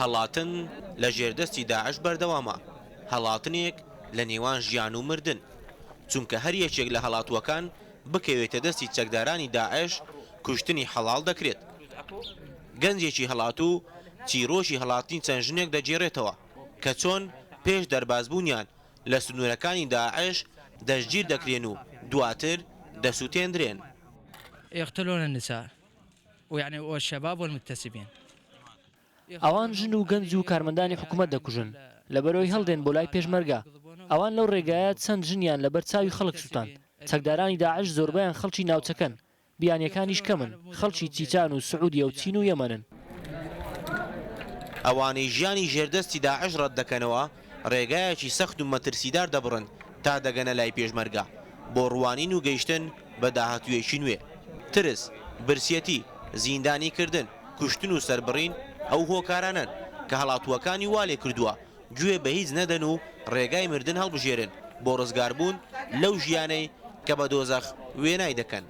هەڵاتن لە ژێردەستی داعش بەردەوامە، هەڵاتنێک لە نێوان ژیان و مردن، چونکە هەر یەکێک لە هەڵاتوەکان بکەوێتە دەستی چەکدارانی داعش کوشتنی حەڵال دەکرێت. گەنجێکی هەڵات و چیرۆشی هەڵاتنی چەند ژنێک دەجێڕێتەوە کە چۆن پێش دەربازبوونیان لە سنوورەکانی داعش دەستگیر دەکرێن و دواتر دەسووتێندرێن. يقتلون النساء ويعني والشباب والمكتسبين. ئەوان ژن و گەنج و کارمەندانی حکوومەت دەکوژن لەبەرەوەی هەڵدێن بۆ لای پێشمەرگە. ئەوان لەو ڕێگایە چەند ژنیان لەبەر چاوی خەڵک سووتان. چەکدارانی داعش زۆربیان خەڵکی ناوچەکەن، بیانیەکانیش کەمن، خەڵکی چیچان و سعودیە و چین و یەمەنن. ئەوانەی ژیانی ژێردەستی داعش ڕەت دەکەنەوە ڕێگایەکی سەخت و مەترسیدار دەبڕن تا دەگەنە لای پێشمەرگە بۆ ڕوانین و گەیشتن بە داهاتوویەکی نوێ. ترس، برسێتی، زیندانی کردن، کوشتن و سەربڕین ئەو هۆکارانن کە هەڵاتوەکانی والێ کردووە گوێ بە هیچ نەدەن و ڕێگای مردن هەڵبژێرن بۆ ڕزگاربوون لەو ژیانەی کە بە دۆزەخ وێنای دەکەن.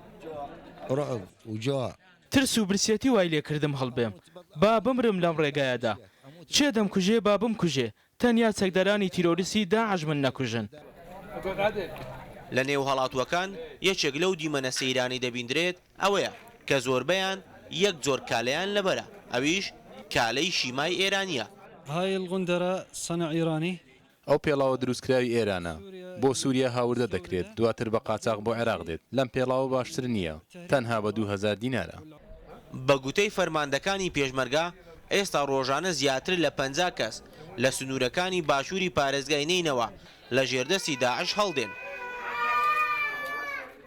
ترس و برسێتی وای لێکردم هەڵبێم، با بمرم لەم ڕێگایەدا، چێ دەمکوژێ با بمکوژێ، تەنیا چەکدارانی تیرۆریستی داعش من نەکوژن. لە نێو هەڵاتوەکان یەکێک لەو دیمەنە سەیرانی دەبیندرێت ئەوەیە کە زۆربەیان یەک جۆر کالەیان لەبەرە، ئەویش کالەی شیمای ئێرانیە. هاي الغندرة صنع إيراني. ئەو پێڵاوە دروستکراوی ئێرانە، بۆ سووریا هاوردە دەکرێت، دواتر بە قاچاق بۆ عێراق دێت. لەم پێڵاوە باشتر نییە، تەنها بە 2000 دینارە. بە گوتەی فەرماندەکانی پێشمەرگە ئێستا ڕۆژانە زیاتر لە 50 کەس لە سنوورەکانی باشووری پارێزگای نینەوە لە ژێردەستی داعش هەڵدێن.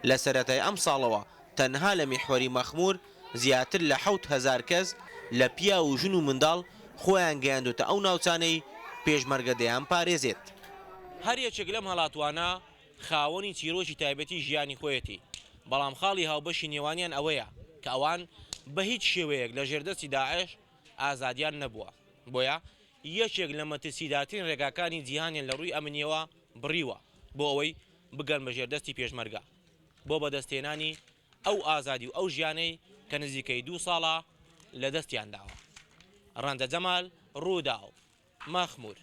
لە سەرەتای ئەم ساڵەوە تەنها لە میحوەری مەخمور زیاتر لە 7000 کەس لە پیا و ژن و منداڵ خۆیان گەیاندوتە ئەو ناوچانەی پێشمەرگە دەیان پارێزێت. هەر یەکێک لەم هەڵاتوانە خاوەنی چیرۆکی تایبەتی ژیانی خۆیەتی، بەڵام خاڵی هاوبەشی نێوانیان ئەوەیە کە ئەوان بە هیچ شێوەیەک لە ژێردەستی داعش ئازادیان نەبووە، بۆیە یەکێک لە مەترسیدارترین ڕێگاکانی جیهانیان لە ڕووی ئەمنیەوە بڕیوە بۆ ئەوەی بگەن بە ژێردەستی پێشمەرگە بۆ بەدەستێنانی ئەو ئازادی و ئەو ژیانەی کە نزیکەی 2 ساڵە لە دەستیان داوە. ڕەندە جەمال، ڕووداو، مەخمور.